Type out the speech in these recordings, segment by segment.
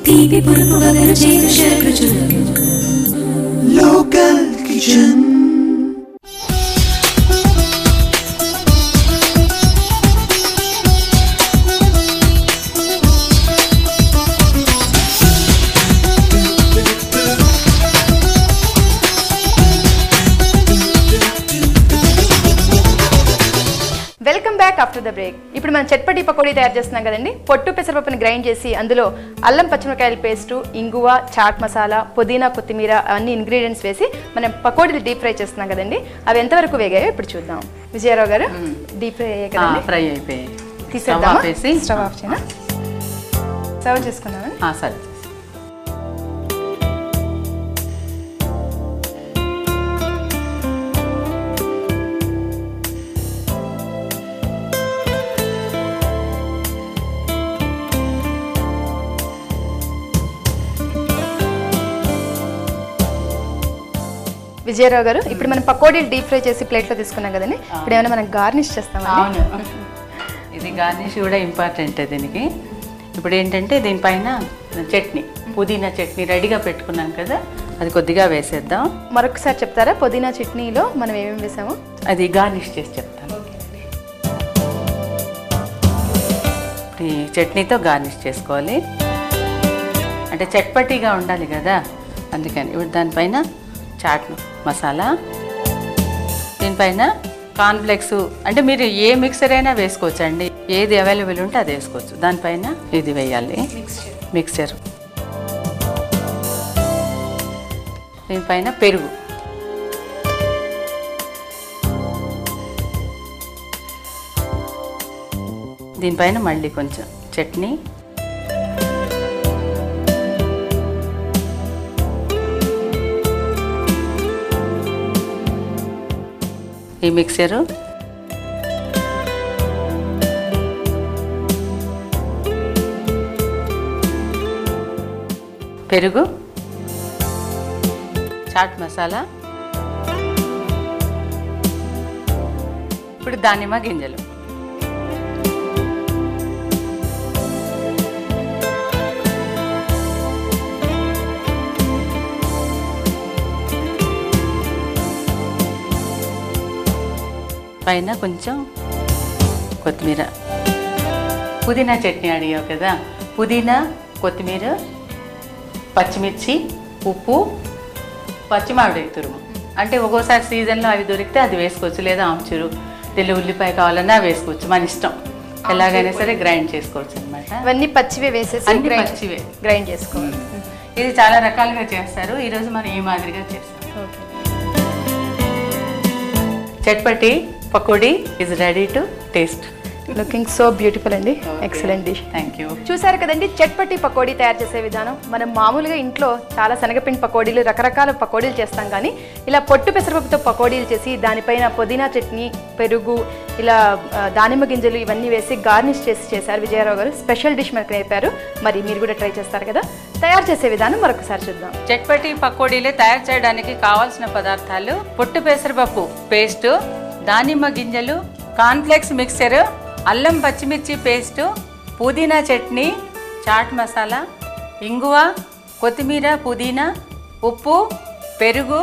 తీపి పులుపు వగరు చేదు షడ్రుచులు local kitchen. Welcome back after the break. ఇప్పుడు మనం చట్పటీ పకోడీ తయారు చేస్తున్నాం కదండి. పొట్టు పెసరపప్పుని గ్రైండ్ చేసి అందులో అల్లం పచ్చిమిరకాయల పేస్టు, ఇంగువ, చాట్ మసాలా, పుదీనా, కొత్తిమీర అన్ని ఇంగ్రీడియంట్స్ వేసి మనం పకోడీలు డీప్ ఫ్రై చేస్తున్నాం కదండి. అవి ఎంతవరకు వేగాయో ఇప్పుడు చూద్దాం. విజయరావు గారు, డీప్ ఫ్రై అయ్యాయి కదండి. ఫ్రై అయిపోయాయి. తీసేద్దామా? స్టవ్ ఆఫ్ చేయనా? సర్వ్ చేసుకుందామని. సరే. విజయరావు గారు, ఇప్పుడు మనం పకోడీలు డీప్ ఫ్రై చేసి ప్లేట్లో తీసుకున్నాం కదండి. ఇప్పుడు ఏమైనా మనం గార్నిష్ చేస్తామా? అవును, ఇది గార్నిష్ కూడా ఇంపార్టెంట్ దీనికి. ఇప్పుడు ఏంటంటే దీనిపైన చట్నీ, పుదీనా చట్నీ రెడీగా పెట్టుకున్నాం కదా, అది కొద్దిగా వేసేద్దాం. మరొకసారి చెప్తారా పుదీనా చట్నీలో మనం ఏమేమి వేసామో? అది గార్నిష్ చేసి చెప్తాను. ఈ చట్నీతో గార్నిష్ చేసుకోవాలి, అంటే చట్పటీగా ఉండాలి కదా, అందుకని. ఇప్పుడు దానిపైన చాట్ మసాలా, దీనిపైన కార్న్ఫ్లెక్స్, అంటే మీరు ఏ మిక్సర్ అయినా వేసుకోవచ్చు అండి, ఏది అవైలబుల్ ఉంటే అది వేసుకోవచ్చు. దానిపైన ఇది వేయాలి మిక్చర్, దీనిపైన పెరుగు, దీనిపైన మళ్ళీ కొంచెం చట్నీ, ఈ మిక్సరు, పెరుగు, చాట్ మసాలా, ఇప్పుడు దానిమ్మ గింజలు, పైన కొంచెం కొత్తిమీర, పుదీనా చట్నీ అడిగావు కదా, పుదీనా, కొత్తిమీర, పచ్చిమిర్చి, ఉప్పు, పచ్చిమామిడి తురుము, అంటే ఒక్కోసారి సీజన్లో అవి దొరికితే అది వేసుకోవచ్చు, లేదా ఆమ్చూరు, ఉల్లిపాయ కావాలన్నా వేసుకోవచ్చు, మన ఇష్టం, ఎలాగైనా సరే గ్రైండ్ చేసుకోవచ్చు అనమాట. ఇవన్నీ పచ్చివే వేసేసి పచ్చివే గ్రైండ్ చేసుకోవాలి. ఇది చాలా రకాలుగా చేస్తారు, ఈరోజు మనం ఈ మాదిరిగా చేస్తాం. Chatpati pakodi is ready to taste. Looking so beautiful అండి. Excellent dish. Thank you. చూసారు కదండి చట్పటీ పకోడీ తయారు చేసే విధానం. మనం మామూలుగా ఇంట్లో చాలా శనగపిండి పకోడీలు, రకరకాల పకోడీలు చేస్తాం, కానీ ఇలా పొట్టు పెసరపప్పుతో పకోడీలు చేసి దానిపైన పుదీనా చట్నీ, పెరుగు, ఇలా దానిమ్మ గింజలు ఇవన్నీ వేసి గార్నిష్ చేశారు విజయరావు గారు. స్పెషల్ డిష్ మనకు నేర్పారు. మరి మీరు కూడా ట్రై చేస్తారు కదా. తయారు చేసే విధానం మరొకసారి చూద్దాం. చట్పటీ పకోడీలు తయారు చేయడానికి కావాల్సిన పదార్థాలు: పొట్టు పెసరపప్పు పేస్టు, దానిమ్మ గింజలు, కార్న్ఫ్లెక్స్ మిక్చరు, అల్లం పచ్చిమిర్చి పేస్టు, పుదీనా చట్నీ, చాట్ మసాలా, ఇంగువ, కొత్తిమీర, పుదీనా, ఉప్పు, పెరుగు.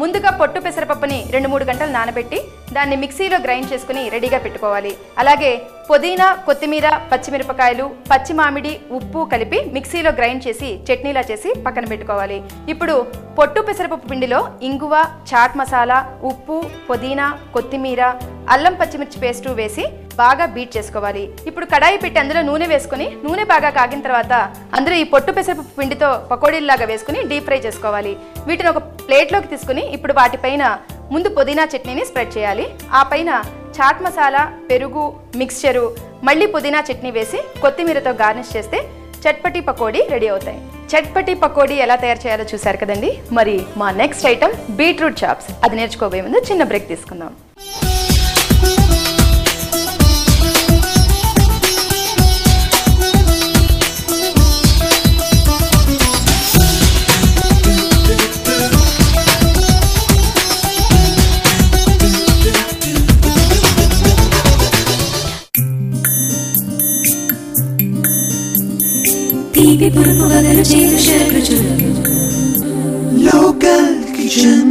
ముందుగా పొట్టు పెసరపప్పుని 2-3 గంటలు నానబెట్టి దాన్ని మిక్సీలో గ్రైండ్ చేసుకుని రెడీగా పెట్టుకోవాలి. అలాగే పుదీనా, కొత్తిమీర, పచ్చిమిరపకాయలు, పచ్చి మామిడి, ఉప్పు కలిపి మిక్సీలో గ్రైండ్ చేసి చట్నీలా చేసి పక్కన పెట్టుకోవాలి. ఇప్పుడు పొట్టు పెసరపప్పు పిండిలో ఇంగువ, చాట్ మసాలా, ఉప్పు, పుదీనా, కొత్తిమీర, అల్లం పచ్చిమిర్చి పేస్టు వేసి బాగా బీట్ చేసుకోవాలి. ఇప్పుడు కడాయి పెట్టి అందులో నూనె వేసుకుని, నూనె బాగా కాగిన తర్వాత అందులో ఈ పొట్టు పెసరపప్పు పిండితో పకోడీలాగా వేసుకుని డీప్ ఫ్రై చేసుకోవాలి. వీటిని ఒక ప్లేట్లోకి తీసుకుని ఇప్పుడు వాటిపైన ముందు పుదీనా చట్నీని స్ప్రెడ్ చేయాలి. ఆ పైన చాట్ మసాలా, పెరుగు, మిక్స్చరు, మళ్ళీ పుదీనా చట్నీ వేసి కొత్తిమీరతో గార్నిష్ చేస్తే చట్పటీ పకోడీ రెడీ అవుతాయి. చట్పటీ పకోడీ ఎలా తయారు చేయాలో చూసారు కదండి. మరి మా నెక్స్ట్ ఐటమ్ బీట్రూట్ చాప్స్. అది నేర్చుకోబోయే ముందు చిన్న బ్రేక్ తీసుకుందాం. తీపి పురుపు వగరు చేదు షడ్రుచులు. Local Kitchen.